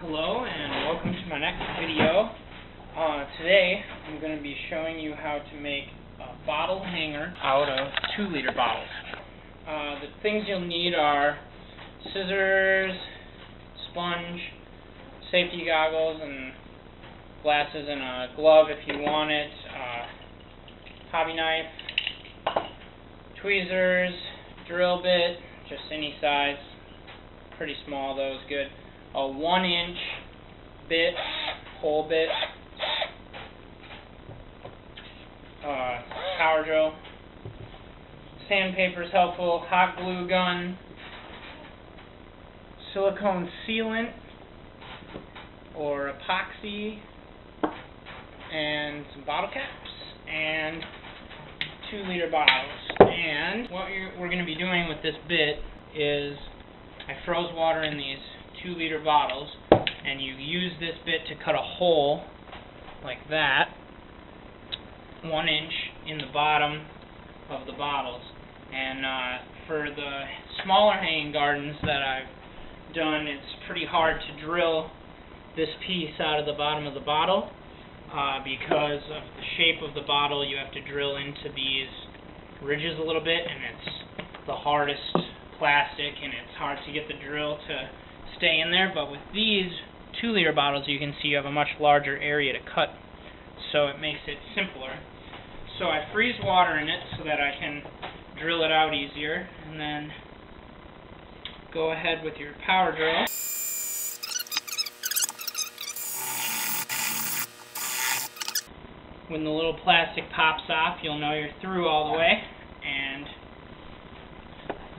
Hello and welcome to my next video. Today I'm going to be showing you how to make a bottle hanger out of 2-liter bottles. The things you'll need are scissors, sponge, safety goggles and glasses, and a glove if you want it, hobby knife, tweezers, drill bit, just any size, pretty small though is good. A 1-inch bit, hole bit, power drill, sandpaper is helpful, hot glue gun, silicone sealant or epoxy, and some bottle caps, and 2-liter bottles. And what we're going to be doing with this bit is I froze water in these 2-liter bottles, and you use this bit to cut a hole like that, 1 inch in the bottom of the bottles. And for the smaller hanging gardens that I've done, it's pretty hard to drill this piece out of the bottom of the bottle because of the shape of the bottle. You have to drill into these ridges a little bit, and it's the hardest plastic, and it's hard to get the drill to stay in there. But with these 2-liter bottles, you can see you have a much larger area to cut, so it makes it simpler. So I freeze water in it so that I can drill it out easier, and then go ahead with your power drill. When the little plastic pops off, you'll know you're through all the way, and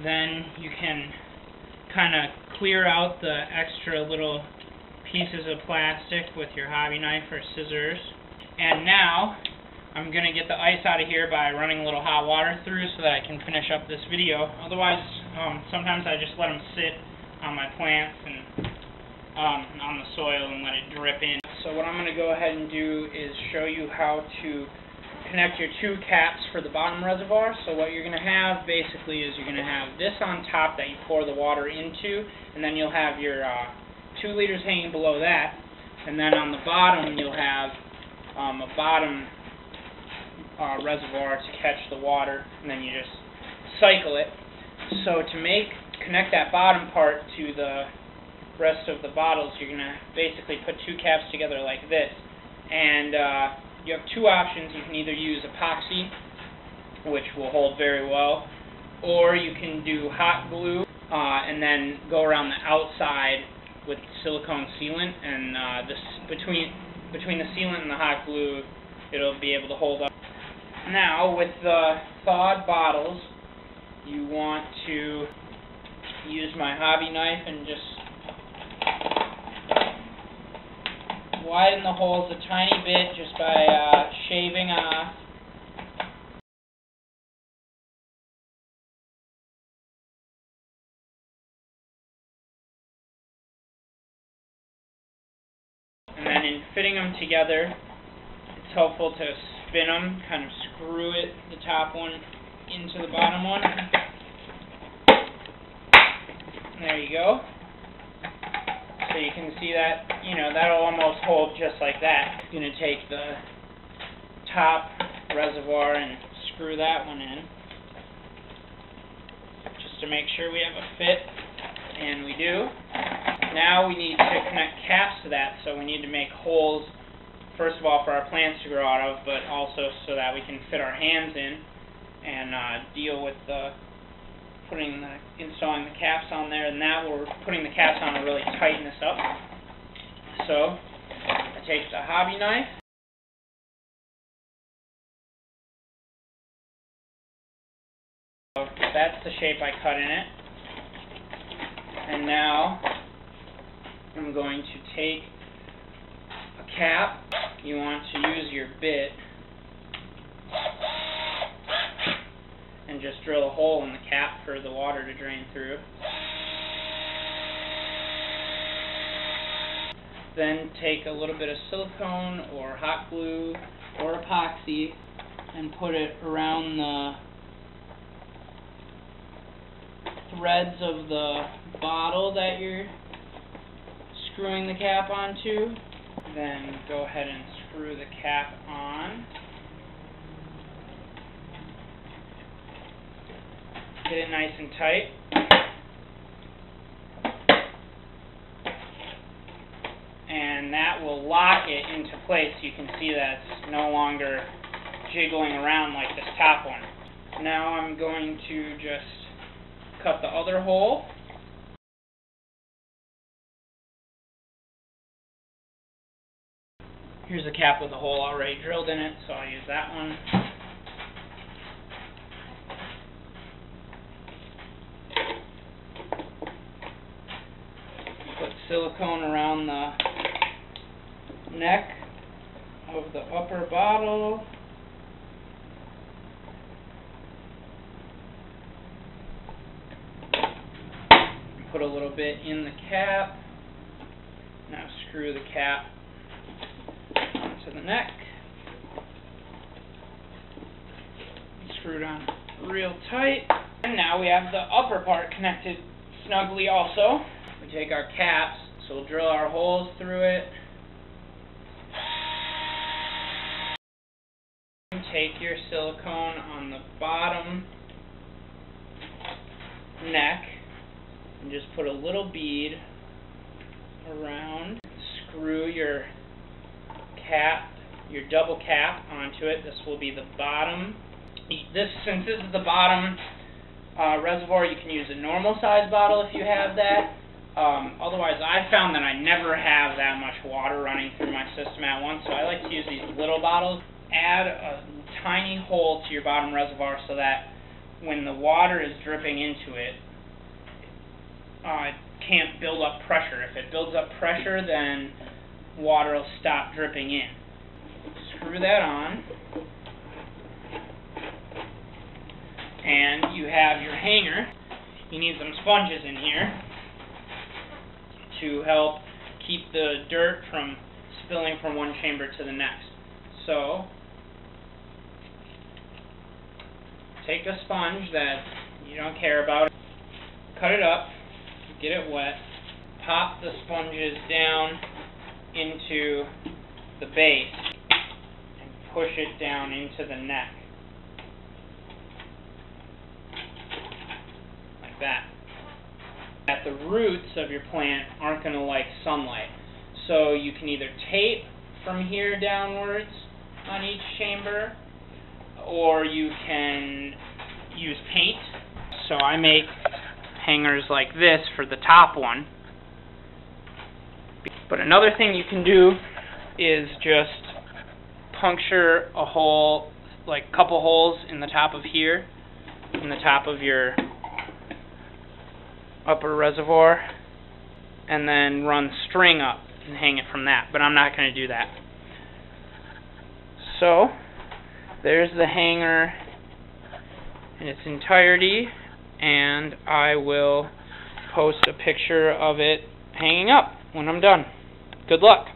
then you can kind of clear out the extra little pieces of plastic with your hobby knife or scissors. And now I'm going to get the ice out of here by running a little hot water through so that I can finish up this video. Otherwise, sometimes I just let them sit on my plants and on the soil and let it drip in. So what I'm going to go ahead and do is show you how to connect your 2 caps for the bottom reservoir. So what you're going to have basically is you're going to have this on top that you pour the water into, and then you'll have your 2 liters hanging below that, and then on the bottom you'll have a bottom reservoir to catch the water, and then you just cycle it. So to connect that bottom part to the rest of the bottles, you're going to basically put 2 caps together like this, and you have 2 options. You can either use epoxy, which will hold very well, or you can do hot glue and then go around the outside with silicone sealant, and between the sealant and the hot glue, it'll be able to hold up. Now, with the thawed bottles, you want to use my hobby knife and just widen the holes a tiny bit just by shaving off. And then in fitting them together, it's helpful to spin them, kind of screw the top one into the bottom one. There you go. So you can see that, that'll almost hold just like that. I'm going to take the top reservoir and screw that one in, just to make sure we have a fit, and we do. Now we need to connect caps to that, so we need to make holes, first of all for our plants to grow out of, but also so that we can fit our hands in and deal with installing the caps on there. And that we're putting the caps on to really tighten this up. So I take the hobby knife, so that's the shape I cut in it, and now I'm going to take a cap. You want to use your bit and just drill a hole in the cap for the water to drain through. Then take a little bit of silicone or hot glue or epoxy and put it around the threads of the bottle that you're screwing the cap onto. Then go ahead and screw the cap on. Get it nice and tight. And that will lock it into place. You can see that it's no longer jiggling around like this top one. Now I'm going to just cut the other hole. Here's a cap with a hole already drilled in it, so I'll use that one. Put silicone around the neck of the upper bottle. Put a little bit in the cap. Now screw the cap onto the neck. Screwed on real tight. And now we have the upper part connected snugly also. We take our caps, so we'll drill our holes through it. Take your silicone on the bottom neck and just put a little bead around. Screw your cap, your double cap onto it. This will be the bottom. Since this is the bottom reservoir, you can use a normal size bottle if you have that. Otherwise, I found that I never have that much water running through my system at once, so I like to use these little bottles. Add a tiny hole to your bottom reservoir so that when the water is dripping into it, it can't build up pressure. If it builds up pressure, then water will stop dripping in. Screw that on, and you have your hanger. You need some sponges in here to help keep the dirt from spilling from one chamber to the next. So, take a sponge that you don't care about, cut it up, get it wet, pop the sponges down into the base, and push it down into the neck. Like that. The roots of your plant aren't going to like sunlight, so you can either tape from here downwards on each chamber, or you can use paint. So I make hangers like this for the top one. But another thing you can do is just puncture a hole, like a couple holes in the top of here, in the top of your upper reservoir, and then run string up and hang it from that. But I'm not going to do that. So, there's the hanger in its entirety, and I will post a picture of it hanging up when I'm done. Good luck.